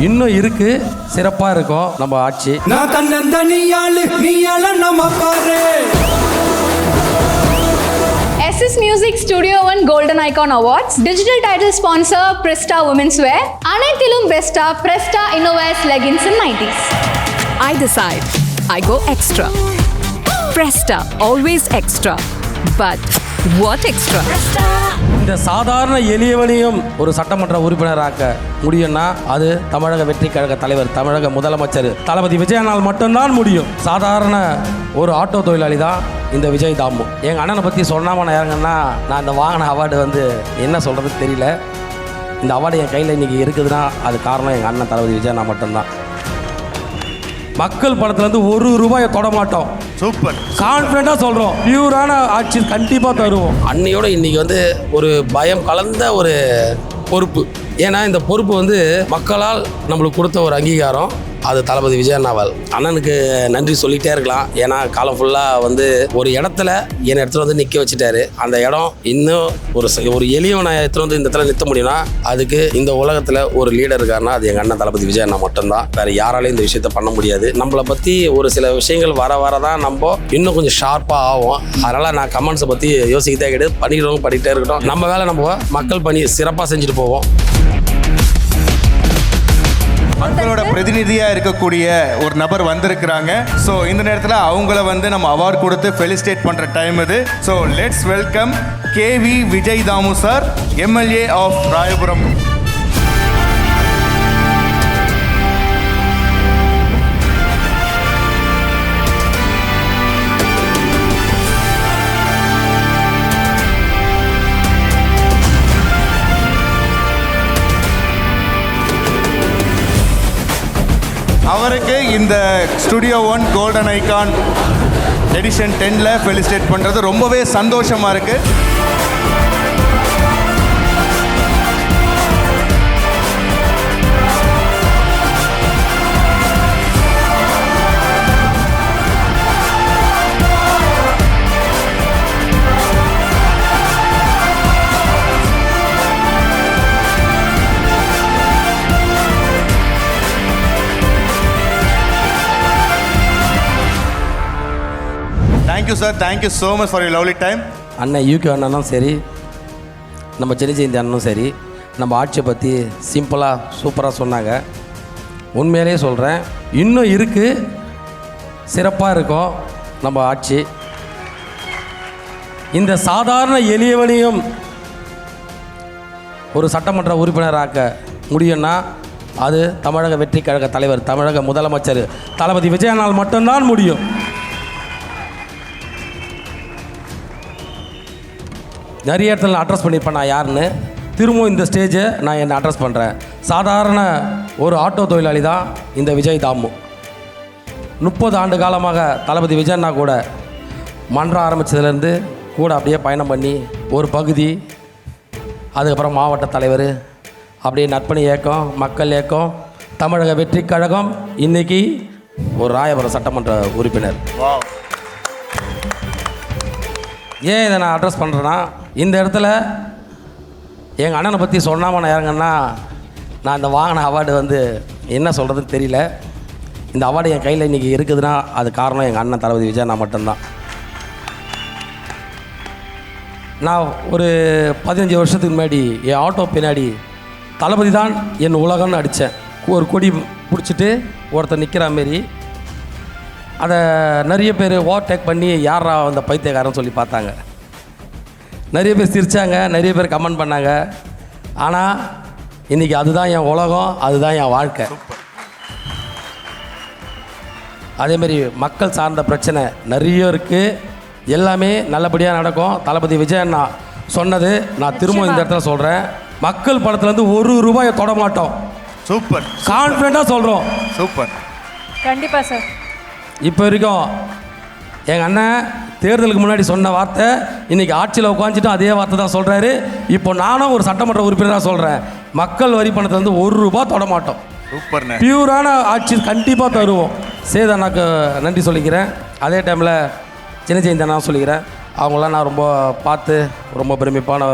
இன்னும் இருக்கு, சிறப்பாக இருக்கும் நம்ம ஆட்சி. நான் தன்னந்தனியாளு நீயால நம்ம பாரு. SS Music Studio One Golden Icon Awards, digital title sponsor Presta Women's Wear, Anaithilum Besta, Presta Innovates Leggings and Nighties. I decide. I go extra. Presta, always extra. But what extra? இந்த சாதாரண எளியவனையும் ஒரு சட்டமன்ற உறுப்பினராக்க முடியும்னா அது தமிழக வெற்றி கழக தலைவர், தமிழக முதலமைச்சர் தளபதி விஜயனால் மட்டும்தான் முடியும். சாதாரண ஒரு ஆட்டோ தொழிலாளி தான் இந்த விஜய் தாமு. எங்கள் அண்ணனை பற்றி சொன்னாமல் நான் இறங்கன்னா நான் இந்த வாங்கின அவார்டு வந்து என்ன சொல்கிறதுன்னு தெரியல. இந்த அவார்டு என் கையில் இன்றைக்கி இருக்குதுன்னா அது காரணம் எங்கள் அண்ணன் தளபதி விஜயனா மட்டும்தான். மக்கள் பணத்துலேருந்து ₹1 தொட மாட்டோம். சூப்பர், கான்ஃபிடென்ட்டாக சொல்கிறோம். பியூரான ஆட்சி கண்டிப்பாக தருவோம். அன்னையோட இன்றைக்கி வந்து ஒரு பயம் கலந்த ஒரு பொறுப்பு. ஏன்னா இந்த பொறுப்பு வந்து மக்களால் நம்மளுக்கு கொடுத்த ஒரு அங்கீகாரம். அது தளபதி விஜயண்ணாவால். அண்ணனுக்கு நன்றி சொல்லிகிட்டே இருக்கலாம். ஏன்னா காலம் ஃபுல்லாக வந்து ஒரு இடத்துல என்னை இடத்துல வந்து நிற்க வச்சுட்டாரு. அந்த இடம் இன்னும் ஒரு எளியவனை எடுத்துகிட்டு வந்து இந்த இடத்துல நிறுத்த முடியும்னா அதுக்கு இந்த உலகத்தில் ஒரு லீடர் இருக்காருன்னா அது எங்கள் அண்ணன் தளபதி விஜயண்ணா மட்டும்தான். வேறு யாராலையும் இந்த விஷயத்த பண்ண முடியாது. நம்மளை பற்றி ஒரு சில விஷயங்கள் வர தான் நம்ம இன்னும் கொஞ்சம் ஷார்ப்பாக ஆகும். அதனால் நான் கமெண்ட்ஸை பற்றி யோசிக்கிட்டே கிடையாது. பண்ணிக்கிறவங்க பண்ணிகிட்டே இருக்கட்டும். நம்ம வேலை நம்ம மக்கள் பணி சிறப்பாக செஞ்சுட்டு போவோம். மக்களோட பிரதிநிதியாக இருக்கக்கூடிய ஒரு நபர் வந்திருக்கிறாங்க. ஸோ இந்த நேரத்தில் அவங்கள வந்து நம்ம அவார்டு கொடுத்து ஃபெலிசிட்டேட் பண்ணுற டைம் இது. So let's welcome KV Vijay Dhamu sir, MLA of Royapuram. அவருக்கு இந்த studio one golden icon edition 10ல் ஃபெலிசிட்டேட் பண்ணுறது ரொம்பவே சந்தோஷமாக இருக்குது. Thank you sir, thank you so much for your lovely time. அண்ணன் UK அண்ணனும் சரி, நம்ம ஜெயந்தி அண்ணனும் சரி, நம்ம ஆட்சியை பற்றி சிம்பிளாக சூப்பராக சொன்னாங்க. உண்மையிலே சொல்கிறேன், இன்னும் இருக்குது, சிறப்பாக இருக்கும் நம்ம ஆட்சி. இந்த சாதாரண எளியவனையும் ஒரு சட்டமன்ற உறுப்பினராக்க முடியும்னா அது தமிழக வெற்றி கழக தலைவர், தமிழக முதலமைச்சர் தளபதி விஜயனால் மட்டும்தான் முடியும். நிறைய இடத்துல நான் அட்ரஸ் பண்ணியிருப்பேன் நான் யாருன்னு. திரும்பவும் இந்த ஸ்டேஜை நான் என்னை அட்ரஸ் பண்ணுறேன். சாதாரண ஒரு ஆட்டோ தொழிலாளி தான் இந்த விஜய் தாமு. 30 ஆண்டு காலமாக தளபதி விஜயண்ணா கூட மன்றம் ஆரம்பித்ததுலேருந்து கூட அப்படியே பயணம் பண்ணி ஒரு பகுதி, அதுக்கப்புறம் மாவட்ட தலைவர், அப்படியே நற்பணி இயக்கம், மக்கள் இயக்கம், தமிழக வெற்றி கழகம், இன்றைக்கி ஒரு ராயபுரம் சட்டமன்ற உறுப்பினர். ஏன் இதை நான் அட்ரஸ் பண்ணுறேன்னா, இந்த இடத்துல எங்கள் அண்ணனை பற்றி சொன்னாமல் நான் இறங்கன்னா நான் இந்த வாங்கின அவார்டு வந்து என்ன சொல்கிறதுன்னு தெரியல. இந்த அவார்டு என் கையில் இன்றைக்கி இருக்குதுன்னா அது காரணம் எங்கள் அண்ணன் தளபதி விஜயண்ணா மட்டும்தான். நான் ஒரு 15 வருஷத்துக்கு முன்னாடி என் ஆட்டோ பின்னாடி தளபதி தான் என் உலகம்னு அடித்தேன். ஒரு கொடி பிடிச்சிட்டு ஒருத்தர் நிற்கிற மாரி. அதை நிறைய பேர் ஓவர்டேக் பண்ணி யாரா அந்த பைத்தியக்காரன்னு சொல்லி பார்த்தாங்க. நிறைய பேர் சிரித்தாங்க, நிறைய பேர் கமெண்ட் பண்ணாங்க. ஆனால் இன்றைக்கி அதுதான் என் உலகம், அதுதான் என் வாழ்க்கை. அதேமாரி மக்கள் சார்ந்த பிரச்சனை நிறைய இருக்குது. எல்லாமே நல்லபடியாக நடக்கும். தளபதி விஜயண்ணா சொன்னது நான் திரும்ப இந்த இடத்துல சொல்கிறேன். மக்கள் பணத்துலேருந்து ₹1 தொட மாட்டோம். சூப்பர், கான்ஃபிடென்ட்டாக சொல்கிறோம். சூப்பர், கண்டிப்பாக சார். இப்போ வரைக்கும் எங்கள் அண்ணன் தேர்தலுக்கு முன்னாடி சொன்ன வார்த்தை இன்றைக்கி ஆட்சியில் உட்காந்துட்டு அதே வார்த்தை தான் சொல்கிறாரு. இப்போ நானும் ஒரு சட்டமன்ற உறுப்பினராக சொல்கிறேன், மக்கள் வரி பணத்துலேருந்து ₹1 தொட மாட்டோம். சூப்பர்ண்ணே. பியூரான ஆட்சி கண்டிப்பாக தருவோம். சேது அண்ணாக்கு நன்றி சொல்லிக்கிறேன். அதே டைமில் சின்ன ஜெயந்தி அண்ணா சொல்லிக்கிறேன். அவங்களாம் நான் ரொம்ப பார்த்து ரொம்ப பெருமைப்பான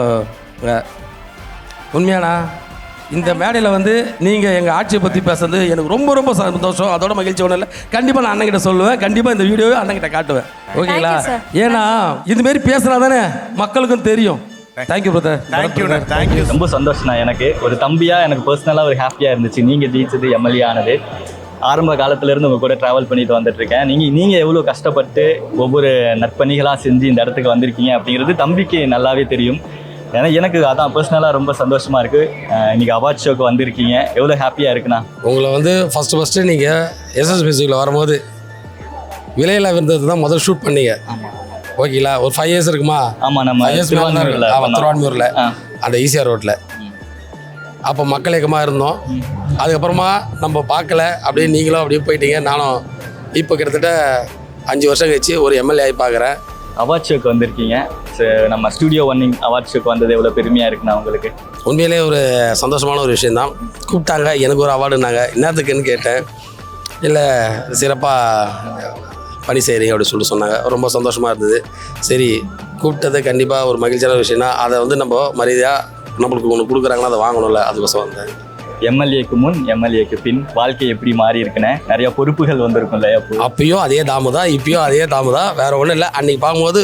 உண்மையாண்ணா இந்த மேடையில் வந்து நீங்கள் எங்கள் ஆட்சியை பற்றி பேசுறது எனக்கு ரொம்ப ரொம்ப சந்தோஷம். அதோட மகிழ்ச்சி ஒன்றும் இல்லை. கண்டிப்பாக நான் அண்ணன்கிட்ட சொல்லுவேன். கண்டிப்பாக இந்த வீடியோவை அண்ணன்கிட்ட காட்டுவேன். ஓகேங்களா? ஏன்னா இதுமாரி பேசுனா தானே மக்களுக்கும் தெரியும். Thank you brother. தேங்க்யூ. ரொம்ப சந்தோஷம் தான் எனக்கு. ஒரு தம்பியாக எனக்கு பர்சனலாக ஒரு ஹாப்பியாக இருந்துச்சு நீங்கள் ஜெயிச்சது எம்எல்ஏ ஆனது. ஆரம்ப காலத்துலேருந்து உங்கள் கூட ட்ராவல் பண்ணிட்டு வந்துட்டுருக்கேன். நீங்கள் எவ்வளோ கஷ்டப்பட்டு ஒவ்வொரு நற்பணிகளாக செஞ்சு இந்த இடத்துக்கு வந்திருக்கீங்க அப்படிங்கிறது தம்பிக்கு நல்லாவே தெரியும். ஏன்னா எனக்கு அதான் பர்சனலாக ரொம்ப சந்தோஷமாக இருக்குது. இன்றைக்கி அவார்ட் ஷோக்கு வந்திருக்கீங்க, எவ்வளோ ஹாப்பியாக இருக்குண்ணா. உங்களை வந்து ஃபஸ்ட்டு நீங்கள் எஸ்எஸ் மியூசிக்கில் வரும்போது விலையில்லா விருந்தது தான் முதல் ஷூட் பண்ணீங்க. ஓகேங்களா? ஒரு 5 years இருக்குமா? ஆமாம், நம்ம திருவான்மியூரில் அந்த ஈசிஆர் ரோட்டில். அப்போ மக்கள் இயக்கமாக இருந்தோம். அதுக்கப்புறமா நம்ம பார்க்கல, அப்படியே நீங்களும் அப்படியே போயிட்டீங்க. நானும் இப்போ கிட்டத்தட்ட 5 வருஷம் கழிச்சு ஒரு எம்எல்ஏ ஆகி பார்க்குறேன். அவார்ட் ஷோக்கு வந்திருக்கீங்க. நம்ம ஸ்டூடியோ 1 அவார்ட் ஷோக்கு வந்தது எவ்வளோ பெருமையாக இருக்குண்ணா உங்களுக்கு? உண்மையிலே ஒரு சந்தோஷமான ஒரு விஷயந்தான். கூப்பிட்டாங்க, எனக்கு ஒரு அவார்டுனாங்க. என்னத்துக்குன்னு கேட்டேன். இல்லை சிறப்பாக பணி செய்கிறீங்க அப்படின்னு சொல்லிட்டு சொன்னாங்க. ரொம்ப சந்தோஷமாக இருந்தது. சரி, கூப்பிட்டது கண்டிப்பாக ஒரு மகிழ்ச்சியான விஷயம்னா அதை வந்து நம்ம மரியாதையாக நம்மளுக்கு ஒன்று கொடுக்குறாங்கன்னா அதை வாங்கணும்ல, அதுக்கோசம் வந்தேன். எம்எல்ஏக்கு முன் எம்எல்ஏக்கு பின் வாழ்க்கை எப்படி மாறி இருக்குண்ணே? நிறைய பொறுப்புகள் வந்திருக்கும்ல. அப்பயும் அதே தாமு தான், இப்பயும் அதே தாமு தான். வேறு ஒன்றும் இல்லை. அன்றைக்கி பார்க்கும்போது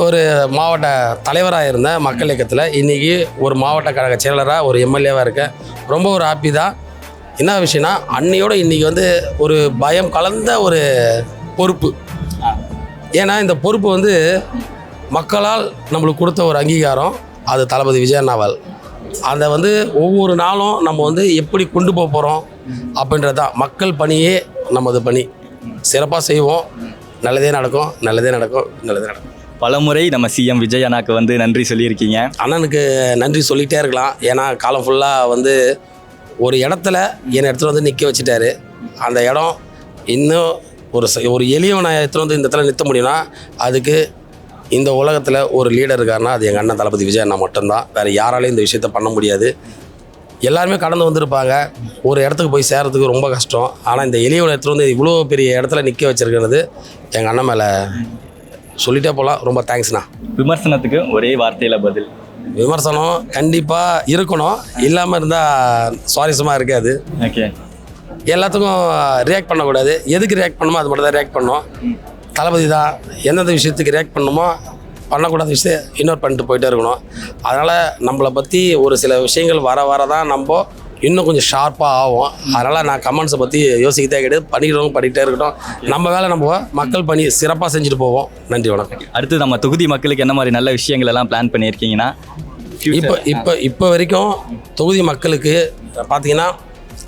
ஒரு மாவட்ட தலைவராக இருந்தேன் மக்கள் இயக்கத்தில். இன்றைக்கி ஒரு மாவட்ட கழக செயலராக ஒரு எம்எல்ஏவாக இருக்கேன். ரொம்ப ஒரு ஹாப்பி தான். என்ன விஷயம்னா அன்னையோட இன்றைக்கி வந்து ஒரு பயம் கலந்த ஒரு பொறுப்பு. ஏன்னா இந்த பொறுப்பு வந்து மக்களால் நம்மளுக்கு கொடுத்த ஒரு அங்கீகாரம். அது தளபதி விஜய் அண்ணாவால். அதை வந்து ஒவ்வொரு நாளும் நம்ம வந்து எப்படி கொண்டு போக போகிறோம் அப்படின்றது தான். மக்கள் பணியே நமது பணி. சிறப்பாக செய்வோம். நல்லதே நடக்கும், நல்லதே நடக்கும், நல்லதே நடக்கும். பலமுறை நம்ம சிஎம் விஜய் அண்ணாக்கு வந்து நன்றி சொல்லியிருக்கீங்க. அண்ணனுக்கு நன்றி சொல்லிகிட்டே இருக்கலாம். ஏன்னா காலம் ஃபுல்லாக வந்து ஒரு இடத்துல என்னை இடத்துல வந்து நிற்க வச்சுட்டாரு. அந்த இடம் இன்னும் ஒரு எளியவனை எடுத்துகிட்டு வந்து இந்த இடத்துல நிறுத்த முடியும்னா அதுக்கு இந்த உலகத்தில் ஒரு லீடர் இருக்காருன்னா அது எங்கள் அண்ணன் தளபதி விஜய் அண்ணா மட்டும்தான். வேறு யாராலையும் இந்த விஷயத்த பண்ண முடியாது. எல்லாருமே கடந்து வந்திருப்பாங்க. ஒரு இடத்துக்கு போய் சேர்கிறதுக்கு ரொம்ப கஷ்டம். ஆனால் இந்த எளியவனை எடுத்துகிட்டு வந்து இவ்வளோ பெரிய இடத்துல நிற்க வச்சிருக்கிறது எங்கள் அண்ணன் மேலே சொல்லிட்டே போகலாம். ரொம்ப தேங்க்ஸ்ண்ணா. விமர்சனத்துக்கு ஒரே வார்த்தையில் பதில். விமர்சனம் கண்டிப்பாக இருக்கணும். இல்லாமல் இருந்தால் சுவாரஸ்யமாக இருக்காது. ஓகே. எல்லாத்துக்கும் ரியாக்ட் பண்ணக்கூடாது. எதுக்கு ரியாக்ட் பண்ணணுமோ அது மட்டும் தான் ரியாக்ட் பண்ணணும். தளபதி தான் எந்தெந்த விஷயத்துக்கு ரியாக்ட் பண்ணணுமோ பண்ணக்கூடாத விஷயம் இக்னோர் பண்ணிட்டு போயிட்டே இருக்கணும். அதனால் நம்மளை பற்றி ஒரு சில விஷயங்கள் வர தான் நம்ம இன்னும் கொஞ்சம் ஷார்ப்பாக ஆகும். அதனால் நான் கமெண்ட்ஸை பற்றி யோசிக்கிட்டே கிடையாது. பண்ணிக்கிட்டே இருக்கட்டும். நம்ம வேலை நம்ம மக்கள் பணி சிறப்பாக செஞ்சுட்டு போவோம். நன்றி, வணக்கம். அடுத்து நம்ம தொகுதி மக்களுக்கு என்ன மாதிரி நல்ல விஷயங்கள் எல்லாம் பிளான் பண்ணியிருக்கீங்கன்னா? இப்போ வரைக்கும் தொகுதி மக்களுக்கு பார்த்தீங்கன்னா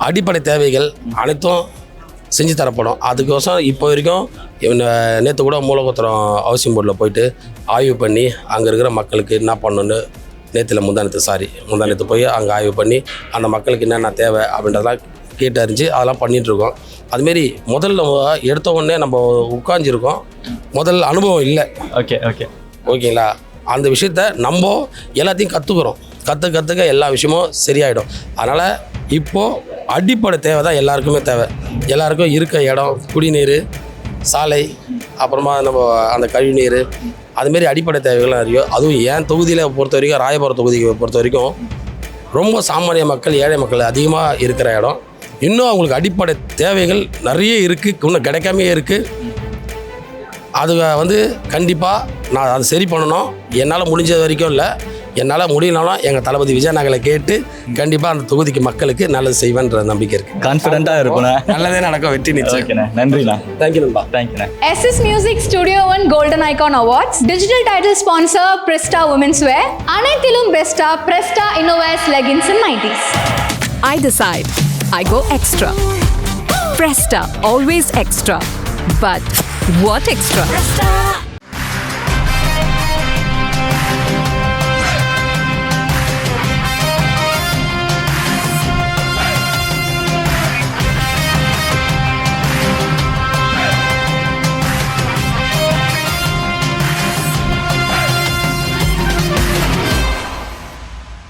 அடிப்படை தேவைகள் அனைத்தும் செஞ்சு தரப்படும். அதுக்கோசம் இப்போ வரைக்கும் நேற்று கூட மூலகோத்திரம் ஹவுசிங் போர்டில் போயிட்டு ஆய்வு பண்ணி அங்கே இருக்கிற மக்களுக்கு என்ன பண்ணணுன்னு முந்தானத்து போய் அங்கே ஆய்வு பண்ணி அந்த மக்களுக்கு என்னென்ன தேவை அப்படின்றதெல்லாம் கேட்டு அறிஞ்சு அதெல்லாம் பண்ணிகிட்ருக்கோம். அதுமாரி முதல்ல எடுத்த உடனே நம்ம உட்காந்துருக்கோம். முதல் அனுபவம் இல்லை. ஓகேங்களா? அந்த விஷயத்த நம்ம எல்லாத்தையும் கற்றுக்க எல்லா விஷயமும் சரியாயிடும். அதனால் இப்போது அடிப்படை தேவை தான் எல்லாருக்குமே தேவை. எல்லாருக்கும் இருக்க இடம், குடிநீர், சாலை, அப்புறமா நம்ம அந்த கழிவுநீர், அதுமாரி அடிப்படை தேவைகள்லாம் நிறைய. அதுவும் என் தொகுதியில் பொறுத்த வரைக்கும், ராயபுரம் தொகுதியை பொறுத்த வரைக்கும் ரொம்ப சாமானிய மக்கள், ஏழை மக்கள் அதிகமாக இருக்கிற இடம். இன்னும் அவங்களுக்கு அடிப்படை தேவைகள் நிறைய இருக்குது, இன்னும் கிடைக்காமே இருக்குது. அது வந்து கண்டிப்பாக நான் அதை சரி பண்ணணும். என்னால் முடிஞ்சது வரைக்கும் இல்லை, என்னால் முடியலனாலும் எங்கள் தளபதி விஜய் நகலை கேட்டு கண்டிப்பாக அந்த தொகுதிக்கு மக்களுக்கு நல்லது செய்வேன்ற நம்பிக்கை இருக்குது. கான்ஃபிடென்ட்டாக இருப்பேன். நல்லதே நடக்கும். வெற்றி நிச்சயம். நன்றிண்ணா. தேங்க்யூ நண்பா. தேங்க்யூண்ணா. SS Music Studio 1 Golden Icon Awards Digital Title Sponsor Presta Women's Wear அனைத்திலும் பெஸ்டா Presta Innova's Leggings and Nighties. I decide. I go extra. Presta, always extra. But what extra? Presta.